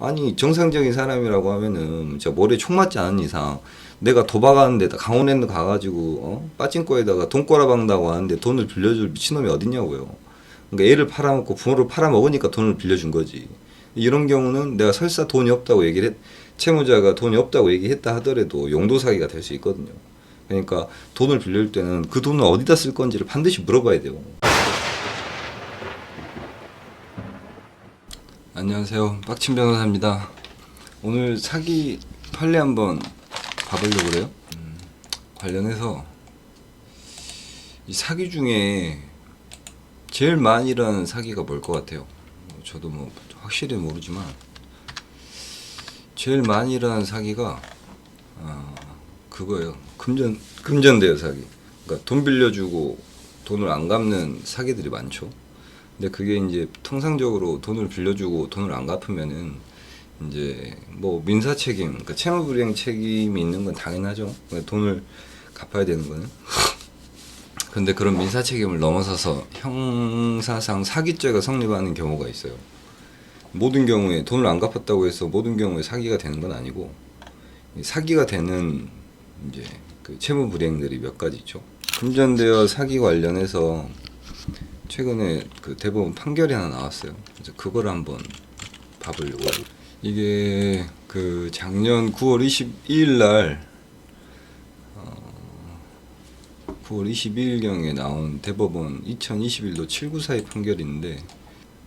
아니 정상적인 사람이라고 하면은 진짜 머리에 총 맞지 않은 이상 내가 도박하는데 강원랜드 가가지고 빠찡코에다가 돈 꼬라박는다고 하는데 돈을 빌려줄 미친놈이 어딨냐고요. 그러니까 애를 팔아먹고 부모를 팔아먹으니까 돈을 빌려준 거지. 이런 경우는 내가 설사 돈이 없다고 얘기를 채무자가 돈이 없다고 얘기했다 하더라도 용도 사기가 될 수 있거든요. 그러니까 돈을 빌릴 때는 그 돈을 어디다 쓸 건지를 반드시 물어봐야 돼요. 안녕하세요, 빡친 변호사입니다. 오늘 사기 판례 한번 봐보려고 그래요. 관련해서 이 사기 중에 제일 많이 일어나는 사기가 뭘 것 같아요? 저도 뭐 확실히 모르지만 제일 많이 일어나는 사기가 그거예요. 금전대여 사기. 그러니까 돈 빌려주고 돈을 안 갚는 사기들이 많죠. 근데 그게 이제 통상적으로 돈을 빌려주고 돈을 안 갚으면은 이제 뭐 민사 책임, 그러니까 채무불이행 책임이 있는 건 당연하죠. 그러니까 돈을 갚아야 되는 거는. 근데 그런 민사 책임을 넘어서서 형사상 사기죄가 성립하는 경우가 있어요. 모든 경우에 돈을 안 갚았다고 해서 모든 경우에 사기가 되는 건 아니고, 사기가 되는 이제 그 채무불이행들이 몇 가지 있죠. 금전대여 사기 관련해서 최근에 그 대법원 판결이 하나 나왔어요. 그래서 그걸 한번 봐보려고. 이게 그 작년 9월 22일 날 9월 22일경에 나온 대법원 2021도 794의 판결인데,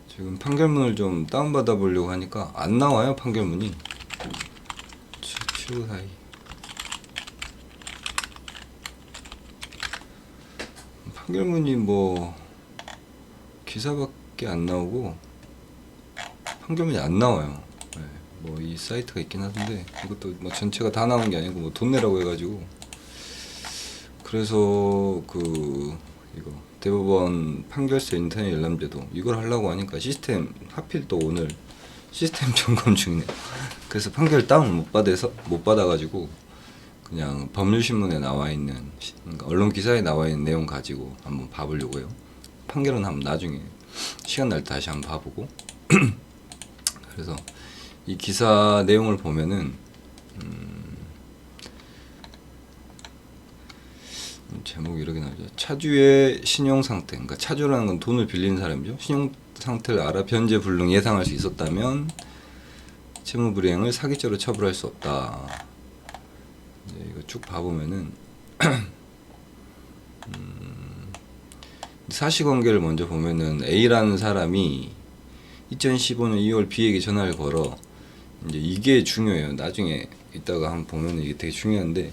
지금 판결문을 좀 다운받아 보려고 하니까 안 나와요, 판결문이. 794. 판결문이 뭐 기사밖에 안 나오고 판결문이 안 나와요. 네, 뭐 이 사이트가 있긴 하던데 이것도 뭐 전체가 다 나온 게 아니고 뭐 돈 내라고 해가지고, 그래서 그 이거 대법원 판결서 인터넷 열람제도 이걸 하려고 하니까 시스템 하필 또 오늘 시스템 점검 중이네. 그래서 판결 다운 못 받아가지고 그냥 법률신문에 나와 있는, 그러니까 언론 기사에 나와 있는 내용 가지고 한번 봐보려고요. 판결은 한번 나중에 시간 날 때 다시 한번 봐보고. 그래서 이 기사 내용을 보면은 제목이 이렇게 나오죠. 차주의 신용 상태, 그러니까 차주라는 건 돈을 빌린 사람이죠. 신용 상태를 알아 변제 불능 예상할 수 있었다면 채무불이행을 사기죄로 처벌할 수 없다. 이거 쭉 봐보면은 사실관계를 먼저 보면은 A라는 사람이 2015년 2월 B에게 전화를 걸어, 이제 이게 중요해요. 나중에 이따가 한번 보면 이게 되게 중요한데,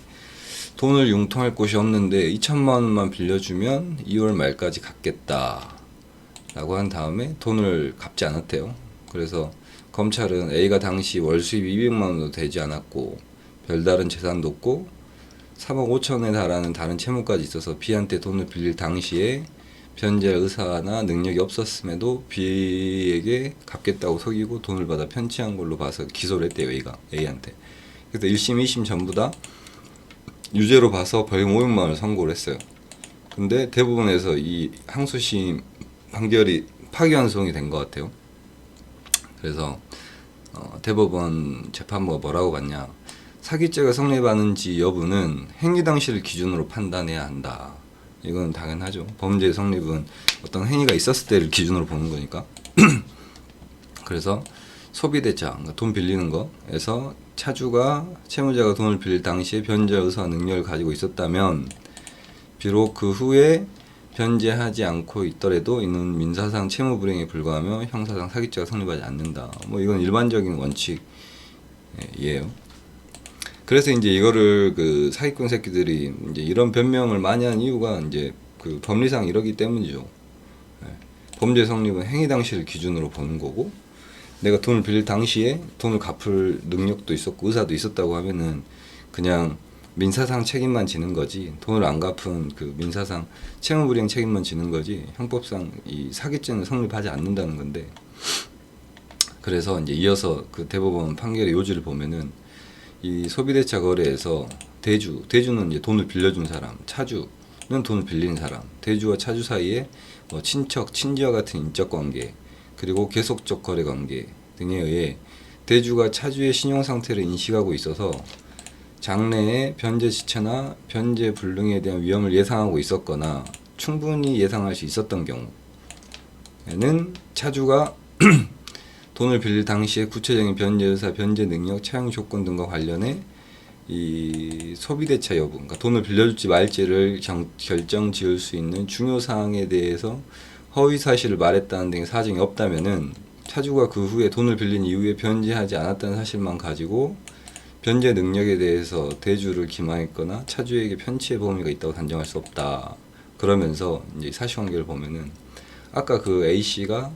돈을 융통할 곳이 없는데 2천만 원만 빌려주면 2월 말까지 갚겠다 라고 한 다음에 돈을 갚지 않았대요. 그래서 검찰은 A가 당시 월 수입 200만 원도 되지 않았고 별다른 재산도 없고 3억 5천에 달하는 다른 채무까지 있어서 B한테 돈을 빌릴 당시에 변제할 의사나 능력이 없었음에도 B에게 갚겠다고 속이고 돈을 받아 편취한 걸로 봐서 기소를 했대요, A한테. 그래서 1심, 2심 전부 다 유죄로 봐서 벌금 500만 원을 선고를 했어요. 근데 대법원에서 이 항소심 판결이 파기환송이 된 것 같아요. 그래서 대법원 재판부가 뭐라고 봤냐, 사기죄가 성립하는지 여부는 행위 당시를 기준으로 판단해야 한다. 이건 당연하죠. 범죄 성립은 어떤 행위가 있었을 때를 기준으로 보는 거니까. 그래서 소비대차, 그러니까 돈 빌리는 거에서 차주가 채무자가 돈을 빌릴 당시에 변제할 의사와 능력을 가지고 있었다면 비록 그 후에 변제하지 않고 있더라도 이는 민사상 채무불이행에 불과하며 형사상 사기죄가 성립하지 않는다. 뭐 이건 일반적인 원칙이에요. 그래서 이제 이거를 그 사기꾼 새끼들이 이제 이런 변명을 많이 한 이유가 이제 그 법리상 이러기 때문이죠. 범죄 성립은 행위 당시를 기준으로 보는 거고, 내가 돈을 빌릴 당시에 돈을 갚을 능력도 있었고 의사도 있었다고 하면은 그냥 민사상 책임만 지는 거지, 돈을 안 갚은 그 민사상 채무불이행 책임만 지는 거지 형법상 이 사기죄는 성립하지 않는다는 건데, 그래서 이제 이어서 그 대법원 판결의 요지를 보면은 이 소비대차 거래에서 대주는 이제 돈을 빌려준 사람, 차주는 돈을 빌린 사람, 대주와 차주 사이에 뭐 친척, 친지와 같은 인적 관계, 그리고 계속적 거래 관계 등에 의해 대주가 차주의 신용 상태를 인식하고 있어서 장래에 변제 지체나 변제 불능에 대한 위험을 예상하고 있었거나 충분히 예상할 수 있었던 경우에는 차주가 돈을 빌릴 당시에 구체적인 변제 의사, 변제 능력, 차용 조건 등과 관련해 이 소비대차 여부, 그러니까 돈을 빌려줄지 말지를 결정 지을 수 있는 중요 사항에 대해서 허위 사실을 말했다는 등의 사정이 없다면은 차주가 그 후에 돈을 빌린 이후에 변제하지 않았다는 사실만 가지고 변제 능력에 대해서 대주를 기망했거나 차주에게 편취의 범위가 있다고 단정할 수 없다. 그러면서 이제 사실관계를 보면은 아까 그 A 씨가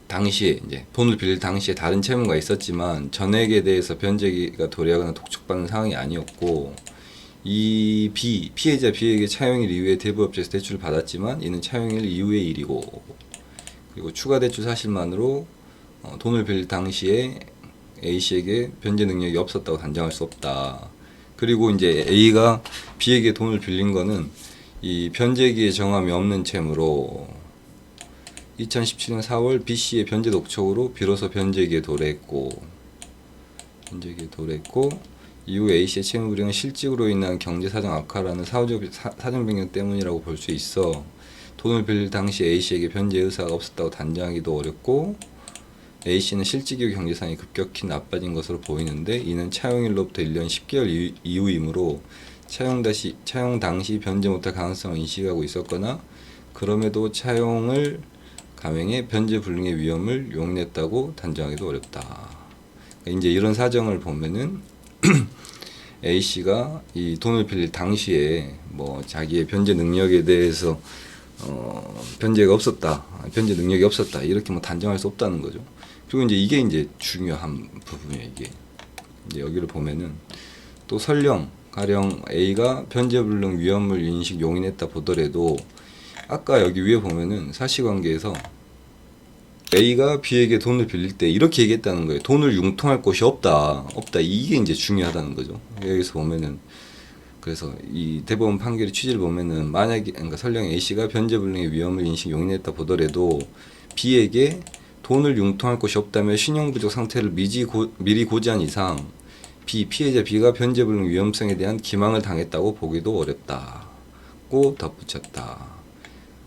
당시에 이제 돈을 빌릴 당시에 다른 채무가 있었지만 전액에 대해서 변제가 도래하거나 독촉받는 상황이 아니었고, 이 피해자 B에게 차용일 이후에 대부업체에서 대출을 받았지만 이는 차용일 이후의 일이고, 그리고 추가 대출 사실만으로 돈을 빌릴 당시에 A씨에게 변제 능력이 없었다고 단정할 수 없다. 그리고 이제 A가 B에게 돈을 빌린 거는 이 변제기에 정함이 없는 채무로 2017년 4월 B씨의 변제 독촉으로 비로소 변제기에 도래했고 이후 A씨의 채무 불이행은 실직으로 인한 경제 사정 악화라는 사후적 사정 변경 때문이라고 볼 수 있어 돈을 빌릴 당시 A씨에게 변제 의사가 없었다고 단정하기도 어렵고, A씨는 실직 이후 경제상이 급격히 나빠진 것으로 보이는데 이는 차용일로부터 1년 10개월 이후이므로 차용 당시 변제 못할 가능성을 인식하고 있었거나 그럼에도 차용을 감행해 변제 불능의 위험을 용인했다고 단정하기도 어렵다. 그러니까 이제 이런 사정을 보면은 A 씨가 이 돈을 빌릴 당시에 뭐 자기의 변제 능력에 대해서 변제 능력이 없었다 이렇게 뭐 단정할 수 없다는 거죠. 그리고 이제 이게 이제 중요한 부분이에요. 이게 이제 여기를 보면은 또 설령 가령 A가 변제 불능 위험을 인식 용인했다 보더라도 아까 여기 위에 보면은 사실관계에서 A가 B에게 돈을 빌릴 때 이렇게 얘기했다는 거예요. 돈을 융통할 곳이 없다. 이게 이제 중요하다는 거죠. 여기서 보면은 그래서 이 대법원 판결의 취지를 보면은 만약에 그러니까 설령 A씨가 변제 불능의 위험을 인식 용인했다 보더라도 B에게 돈을 융통할 곳이 없다며 신용 부족 상태를 미리 고지한 이상 피해자 B가 변제 불능 위험성에 대한 기망을 당했다고 보기도 어렵다고 덧붙였다.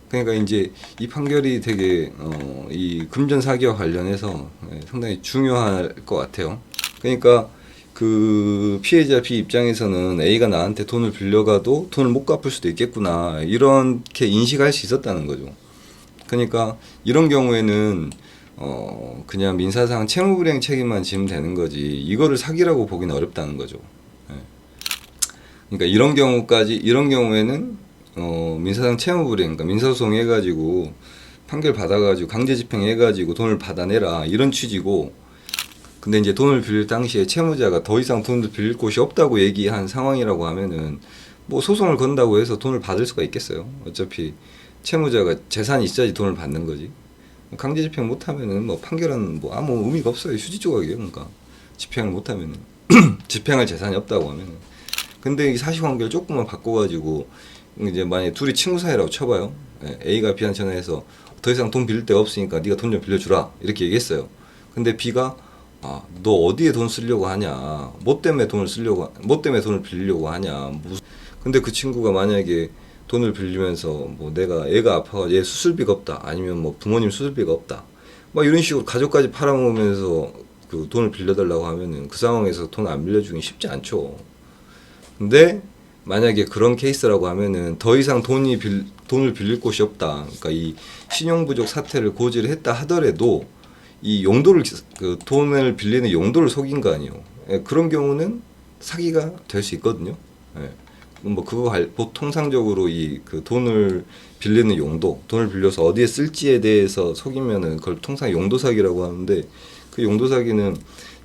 그러니까 이제 이 판결이 되게 이 금전 사기와 관련해서 상당히 중요할 것 같아요. 그러니까 그 피해자 B 입장에서는 A가 나한테 돈을 빌려가도 돈을 못 갚을 수도 있겠구나 이렇게 인식할 수 있었다는 거죠. 그러니까 이런 경우에는 그냥 민사상 채무불이행 책임만 지면 되는 거지 이거를 사기라고 보기는 어렵다는 거죠. 그러니까 이런 경우에는 민사상 채무불이행, 그러니까 민사소송 해가지고 판결 받아가지고 강제 집행해가지고 돈을 받아내라 이런 취지고, 근데 이제 돈을 빌릴 당시에 채무자가 더 이상 돈을 빌릴 곳이 없다고 얘기한 상황이라고 하면은 뭐 소송을 건다고 해서 돈을 받을 수가 있겠어요. 어차피 채무자가 재산이 있어야지 돈을 받는 거지. 강제 집행 못하면은 뭐 판결은 뭐 아무 의미가 없어요. 휴지 조각이에요. 그러니까 집행을 못하면은 집행할 재산이 없다고 하면은. 근데 이 사실관계를 조금만 바꿔가지고 이제 만약에 둘이 친구 사이라고 쳐봐요. A가 B한테 전화해서 더 이상 돈 빌릴 데가 없으니까 네가 돈 좀 빌려주라 이렇게 얘기했어요. 근데 B가 너 어디에 돈 쓰려고 하냐? 뭐 때문에 돈을 빌리려고 하냐? 근데 그 친구가 만약에 돈을 빌리면서 뭐 내가 애가 아파서 얘 수술비가 없다, 아니면 뭐 부모님 수술비가 없다, 막 이런 식으로 가족까지 팔아먹으면서 그 돈을 빌려달라고 하면은 그 상황에서 돈 안 빌려주긴 쉽지 않죠. 근데 만약에 그런 케이스라고 하면은 더 이상 돈을 빌릴 곳이 없다. 그러니까 이 신용부족 사태를 고지를 했다 하더라도 이 용도를 그 돈을 빌리는 용도를 속인 거 아니에요. 그런 경우는 사기가 될 수 있거든요. 뭐 그거 통상적으로 이 그 돈을 빌리는 용도, 돈을 빌려서 어디에 쓸지에 대해서 속이면은 그걸 통상 용도 사기라고 하는데, 그 용도 사기는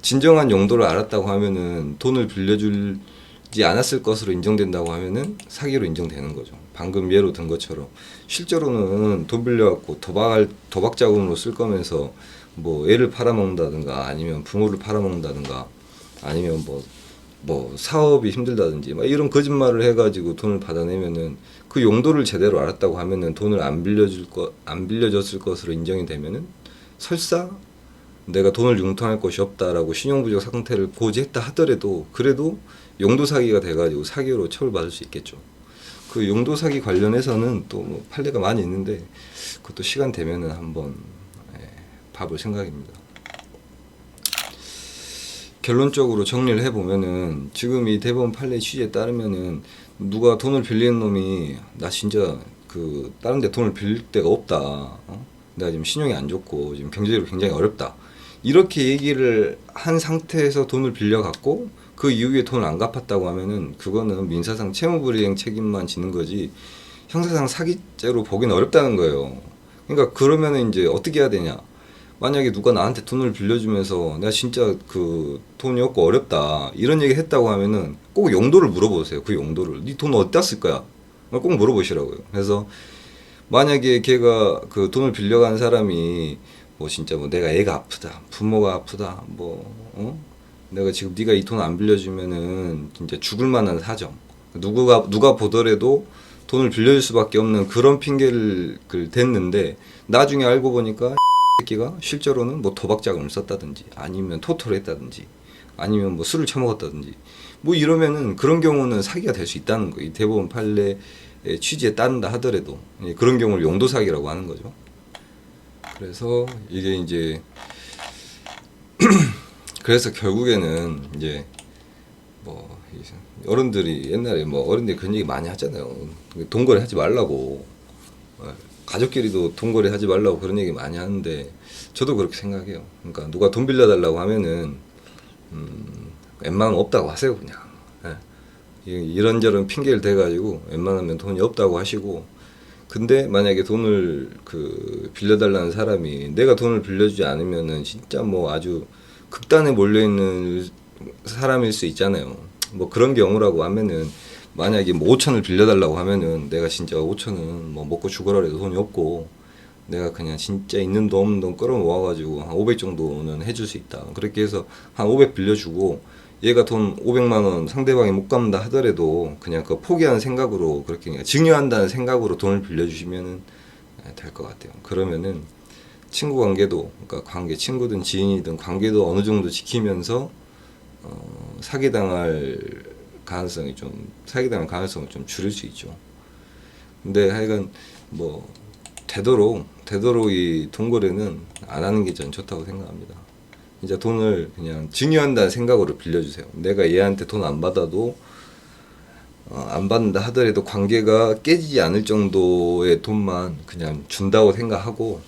진정한 용도를 알았다고 하면은 돈을 빌려주지 않았을 것으로 인정된다고 하면은 사기로 인정되는 거죠. 방금 예로 든 것처럼 실제로는 돈 빌려갖고 도박 자금으로 쓸 거면서 뭐 애를 팔아먹는다든가 아니면 부모를 팔아먹는다든가 아니면 뭐 사업이 힘들다든지 막 이런 거짓말을 해가지고 돈을 받아내면은 그 용도를 제대로 알았다고 하면은 돈을 안 빌려줬을 것으로 인정이 되면은 설사 내가 돈을 융통할 것이 없다라고 신용부족 상태를 고지했다 하더라도 그래도 용도 사기가 돼가지고 사기로 처벌받을 수 있겠죠. 그 용도 사기 관련해서는 또 뭐 판례가 많이 있는데 그것도 시간 되면은 한번 봐볼 생각입니다. 결론적으로 정리를 해보면은 지금 이 대법원 판례 취지에 따르면은 누가 돈을 빌리는 놈이 나 진짜 그 다른 데 돈을 빌릴 데가 없다. 내가 지금 신용이 안 좋고 지금 경제적으로 굉장히 어렵다. 이렇게 얘기를 한 상태에서 돈을 빌려갖고 그 이후에 돈을 안 갚았다고 하면은 그거는 민사상 채무불이행 책임만 지는 거지 형사상 사기죄로 보기는 어렵다는 거예요. 그러니까 그러면은 이제 어떻게 해야 되냐? 만약에 누가 나한테 돈을 빌려주면서 내가 진짜 그 돈이 없고 어렵다 이런 얘기 했다고 하면은 꼭 용도를 물어보세요. 그 용도를. 네 돈 어디다 쓸 거야? 꼭 물어보시라고요. 그래서 만약에 걔가 그 돈을 빌려간 사람이 뭐 진짜 뭐 내가 애가 아프다, 부모가 아프다, 내가 지금 네가 이 돈 안 빌려주면은 진짜 죽을 만한 사정. 누가 보더라도 돈을 빌려줄 수밖에 없는 그런 핑계를 댔는데 나중에 알고 보니까 새끼가 실제로는 뭐 도박 자금을 썼다든지 아니면 토토를 했다든지 아니면 뭐 술을 처먹었다든지 뭐 이러면은 그런 경우는 사기가 될 수 있다는 거예요. 이 대법원 판례의 취지에 따른다 하더라도 그런 경우를 용도 사기라고 하는 거죠. 그래서 이게 이제 그래서 결국에는 이제 뭐 어른들이 옛날에 뭐 어른들이 그런 얘기 많이 하잖아요. 돈거래 하지 말라고. 가족끼리도 돈거래 하지 말라고 그런 얘기 많이 하는데 저도 그렇게 생각해요. 그러니까 누가 돈 빌려달라고 하면은 웬만하면 없다고 하세요 그냥. 이런저런 핑계를 대가지고 웬만하면 돈이 없다고 하시고 근데 만약에 돈을 빌려달라는 사람이 내가 돈을 빌려주지 않으면은 진짜 뭐 아주 극단에 몰려있는 사람일 수 있잖아요. 뭐 그런 경우라고 하면은 만약에 뭐 5천을 빌려달라고 하면은 내가 진짜 5천은 뭐 먹고 죽어라 해도 돈이 없고 내가 그냥 진짜 있는 돈 없는 돈 끌어모아가지고 한 500 정도는 해줄 수 있다. 그렇게 해서 한 500 빌려주고 얘가 돈 500만 원 상대방이 못 갚는다 하더라도 그냥 그 포기하는 생각으로 그렇게 그냥 증여한다는 생각으로 돈을 빌려주시면은 될 것 같아요. 그러면은 친구 관계도 그러니까 관계 친구든 지인이든 관계도 어느 정도 지키면서 사기당할 가능성을 좀 줄일 수 있죠. 근데 하여간 뭐 되도록 이 돈거래는 안 하는 게 전 좋다고 생각합니다. 진짜 돈을 그냥 증여한다는 생각으로 빌려주세요. 내가 얘한테 돈 안 받아도 안 받는다 하더라도 관계가 깨지지 않을 정도의 돈만 그냥 준다고 생각하고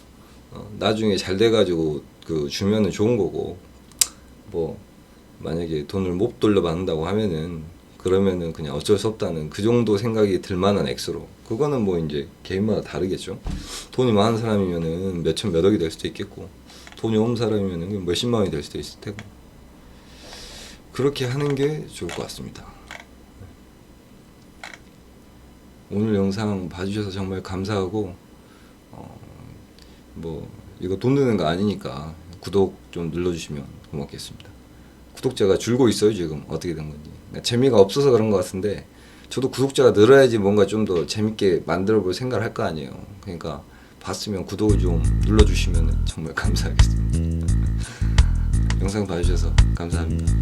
나중에 잘 돼가지고 주면은 좋은 거고 뭐 만약에 돈을 못 돌려받는다고 하면은 그러면은 그냥 어쩔 수 없다는 그 정도 생각이 들 만한 액수로 그거는 뭐 이제 개인마다 다르겠죠. 돈이 많은 사람이면은 몇천 몇억이 될 수도 있겠고 돈이 없는 사람이면은 몇십만 원이 될 수도 있을 테고 그렇게 하는 게 좋을 것 같습니다. 오늘 영상 봐주셔서 정말 감사하고 뭐 이거 돈 드는 거 아니니까 구독 좀 눌러주시면 고맙겠습니다. 구독자가 줄고 있어요 지금 어떻게 된 건지 재미가 없어서 그런 것 같은데 저도 구독자가 늘어야지 뭔가 좀 더 재밌게 만들어 볼 생각을 할 거 아니에요. 그러니까 봤으면 구독을 좀 눌러주시면 정말 감사하겠습니다. 영상 봐주셔서 감사합니다.